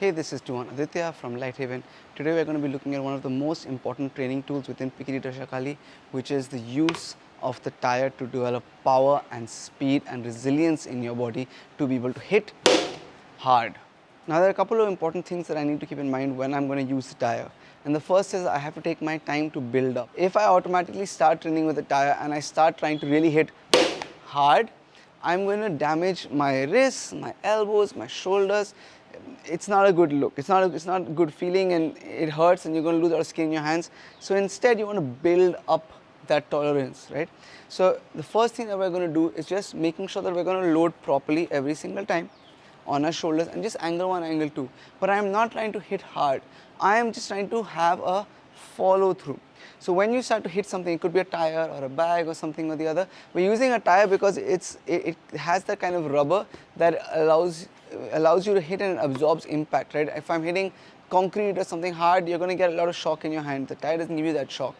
Hey, this is Tuhan Aditya from LightHaven. Today we are going to be looking at one of the most important training tools within Pekiti Tirsia Kali, which is the use of the tire to develop power and speed and resilience in your body to be able to hit hard. Now there are a couple of important things that I need to keep in mind when I'm going to use the tire. And the first is I have to take my time to build up. If I automatically start training with the tire and I start trying to really hit hard, I'm going to damage my wrists, my elbows, my shoulders. It's not a good look. It's not a good feeling, and it hurts, and you're going to lose a lot of skin in your hands. So instead, you want to build up that tolerance, right? So the first thing that we're going to do is just making sure that we're going to load properly every single time on our shoulders and just angle one, angle two. But I'm not trying to hit hard. I am just trying to have a follow through. So when you start to hit something, it could be a tire or a bag or something or the other. We're using a tire because it has that kind of rubber that allows you to hit and absorbs impact, right? If I'm hitting concrete or something hard, you're going to get a lot of shock in your hand. The tire doesn't give you that shock.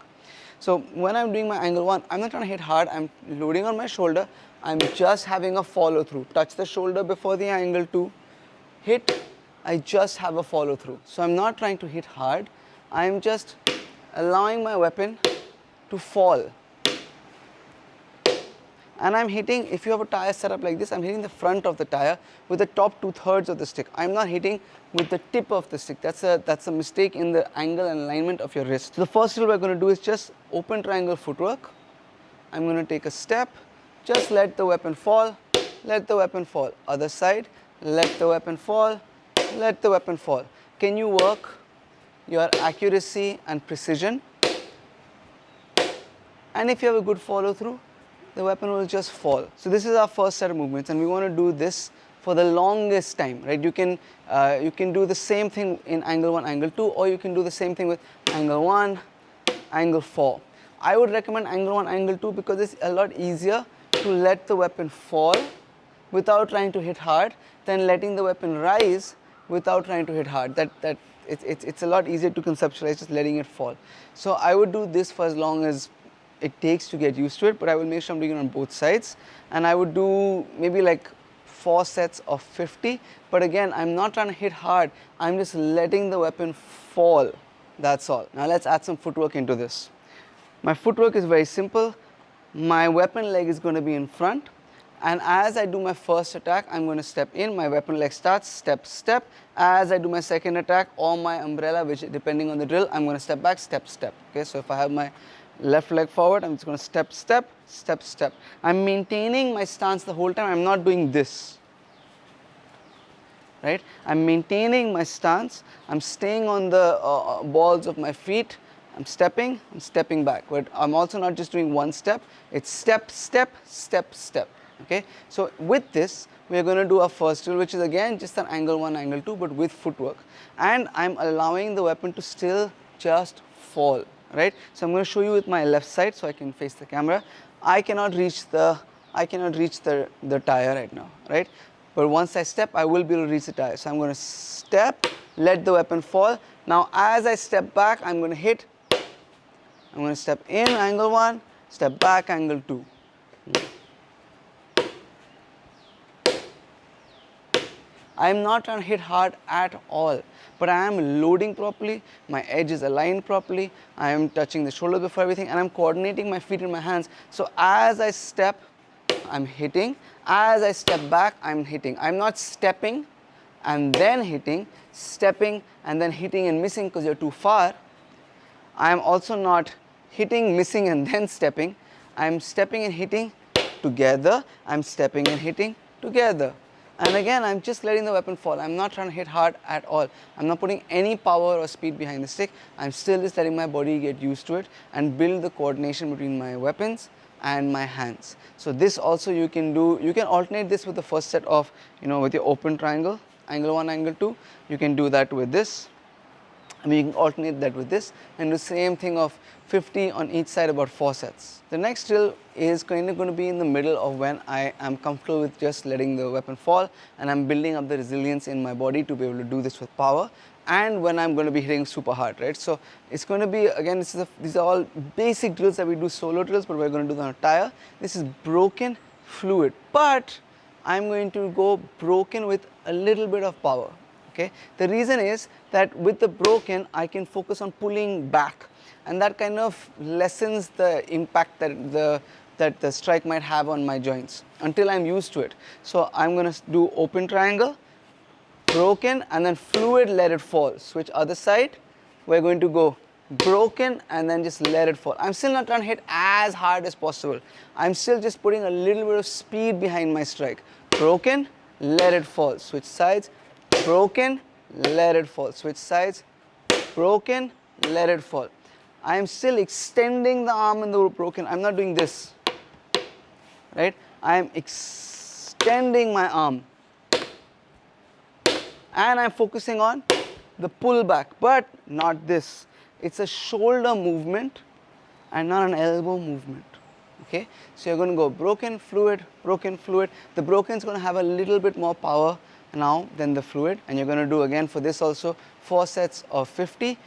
So when I'm doing my angle one, I'm not trying to hit hard. I'm loading on my shoulder. I'm just having a follow through. Touch the shoulder before the angle two. Hit. I just have a follow through. So I'm not trying to hit hard. I'm just allowing my weapon to fall. And I'm hitting, if you have a tire set up like this, I'm hitting the front of the tire with the top 2/3 of the stick. I'm not hitting with the tip of the stick. That's a mistake in the angle and alignment of your wrist. So the first drill we're going to do is just open triangle footwork. I'm going to take a step, just let the weapon fall, let the weapon fall. Other side, let the weapon fall, let the weapon fall. Can you work your accuracy and precision? And if you have a good follow through, the weapon will just fall. So this is our first set of movements, and we want to do this for the longest time, right? You can do the same thing in angle one, angle two, or you can do the same thing with angle one, angle four. I would recommend angle one, angle two because it's a lot easier to let the weapon fall without trying to hit hard than letting the weapon rise without trying to hit hard. It's a lot easier to conceptualize just letting it fall. So I would do this for as long as it takes to get used to it, but I will make sure I'm doing it on both sides, and I would do maybe like 4 sets of 50. But again, I'm not trying to hit hard. I'm just letting the weapon fall. That's all. Now let's add some footwork into this. My footwork is very simple. My weapon leg is going to be in front, and as I do my first attack, I'm going to step in. My weapon leg starts, step, step. As I do my second attack or my umbrella, which depending on the drill, I'm going to step back, step, step. Okay, so if I have my left leg forward, I'm just going to step, step, step, step. I'm maintaining my stance the whole time. I'm not doing this, right? I'm maintaining my stance. I'm staying on the balls of my feet. I'm stepping back. But I'm also not just doing one step. It's step, step, step, step. Okay. So with this, we are going to do our first drill, which is again just an angle one, angle two, but with footwork. And I'm allowing the weapon to still just fall. Right, so I'm going to show you with my left side so I can face the camera. I cannot reach the tire right now, right? But once I step, I will be able to reach the tire. So I'm going to step, let the weapon fall. Now as I step back, I'm going to hit. I'm going to step in, angle one, step back, angle two. I am not trying to hit hard at all, but I am loading properly, my edge is aligned properly, I am touching the shoulder before everything, and I'm coordinating my feet and my hands. So as I step, I'm hitting. As I step back, I'm hitting. I'm not stepping and then hitting, stepping and then hitting and missing because you're too far. I am also not hitting, missing and then stepping. I'm stepping and hitting together. I'm stepping and hitting together. And again, I'm just letting the weapon fall. I'm not trying to hit hard at all. I'm not putting any power or speed behind the stick. I'm still just letting my body get used to it and build the coordination between my weapons and my hands. So this also you can do. You can alternate this with the first set of, with your open triangle, angle one, angle two. You can do that with this. I mean, you can alternate that with this and do the same thing of 50 on each side, about 4 sets. The next drill is kind of going to be in the middle of when I am comfortable with just letting the weapon fall and I'm building up the resilience in my body to be able to do this with power, and when I'm going to be hitting super hard, right? So it's going to be, again, these are all basic drills that we do, solo drills, but we're going to do on a tire. This is broken fluid, but I'm going to go broken with a little bit of power. Okay, the reason is that with the broken I can focus on pulling back, and that kind of lessens the impact that the strike might have on my joints until I'm used to it. So I'm going to do open triangle, broken, and then fluid, let it fall. Switch other side, we're going to go broken and then just let it fall. I'm still not trying to hit as hard as possible. I'm still just putting a little bit of speed behind my strike. Broken, let it fall. Switch sides, broken, let it fall. Switch sides, broken, let it fall. I'm still extending the arm in the broken. I'm not doing this, right? I'm extending my arm. And I'm focusing on the pull back, but not this. It's a shoulder movement and not an elbow movement. Okay, so you're going to go broken, fluid, broken, fluid. The broken is going to have a little bit more power now than the fluid, and you're going to do again for this also 4 sets of 50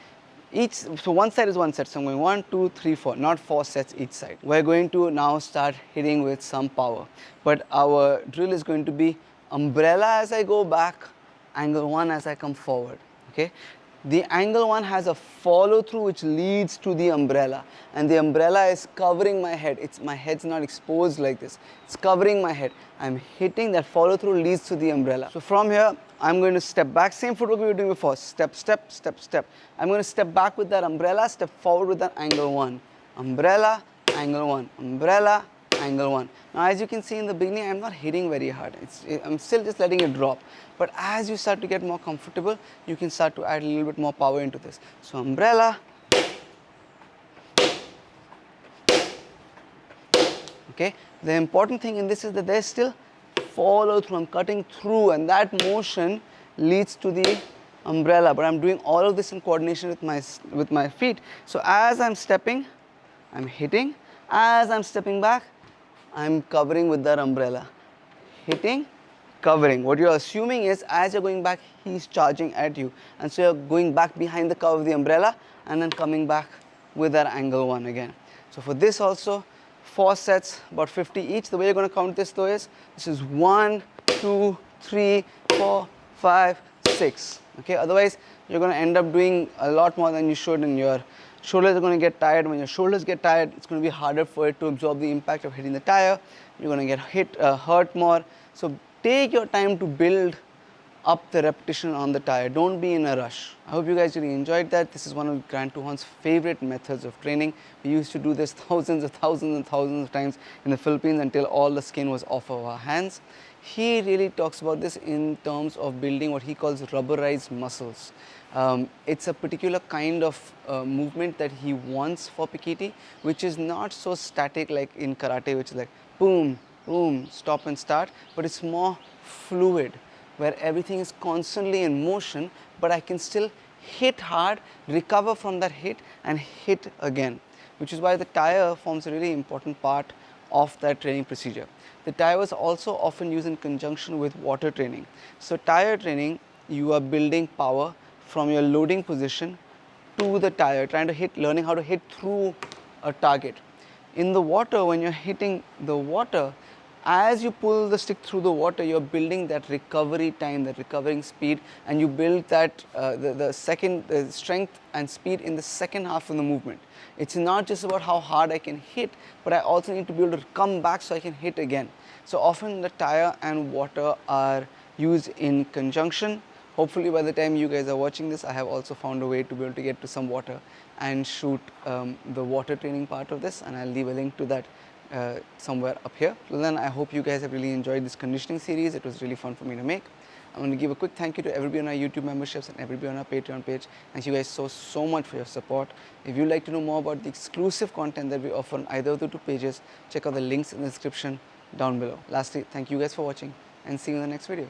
each. So one side is 1 set, so I'm going 1, 2, 3, 4, not 4 sets each side. We're going to now start hitting with some power, but our drill is going to be umbrella as I go back, angle 1 as I come forward. Okay, the angle 1 has a follow through which leads to the umbrella, and the umbrella is covering my head. My head's not exposed like this, it's covering my head. I'm hitting, that follow through leads to the umbrella. So from here I'm going to step back, same footwork we were doing before, step, step, step, step. I'm going to step back with that umbrella, step forward with that angle 1, umbrella, angle 1, umbrella, angle 1. Now as you can see in the beginning, I'm not hitting very hard. I'm still just letting it drop. But as you start to get more comfortable, you can start to add a little bit more power into this. So umbrella. Okay, the important thing in this is that there's still follow through. I'm cutting through, and that motion leads to the umbrella. But I'm doing all of this in coordination with my feet. So as I'm stepping, I'm hitting. As I'm stepping back, I'm covering with that umbrella. Hitting, covering. What you're assuming is as you're going back, he's charging at you. And so you're going back behind the cover of the umbrella and then coming back with that angle 1 again. So for this also, 4 sets, about 50 each. The way you're going to count this though is, this is 1, 2, 3, 4, 5, 6. Okay, otherwise you're going to end up doing a lot more than you should, and your shoulders are going to get tired. When your shoulders get tired, it's going to be harder for it to absorb the impact of hitting the tire. You're going to get hurt more. So take your time to build up the repetition on the tire. Don't be in a rush. I hope you guys really enjoyed that. This is one of GrandTuhon's favorite methods of training. We used to do this thousands and thousands of times in the Philippines until all the skin was off of our hands. He really talks about this in terms of building what he calls rubberized muscles. It's a particular kind of movement that he wants for Pekiti, which is not so static like in karate, which is like boom, boom, stop and start, but it's more fluid, where everything is constantly in motion, but I can still hit hard, recover from that hit, and hit again, which is why the tire forms a really important part of that training procedure. The tire was also often used in conjunction with water training. So tire training, you are building power from your loading position to the tire, trying to hit, learning how to hit through a target. In the water, when you're hitting the water, as you pull the stick through the water, you're building that recovery time, that recovering speed, and you build that the strength and speed in the second half of the movement. It's not just about how hard I can hit, but I also need to be able to come back so I can hit again. So often the tire and water are used in conjunction. Hopefully by the time you guys are watching this, I have also found a way to be able to get to some water and shoot the water training part of this, and I'll leave a link to that somewhere up here. So then I hope you guys have really enjoyed this conditioning series. It was really fun for me to make. I want to give a quick thank you to everybody on our YouTube memberships and everybody on our Patreon page. Thank you guys so much for your support. If you'd like to know more about the exclusive content that we offer on either of the 2 pages, check out the links in the description down below. Lastly, thank you guys for watching, and see you in the next video.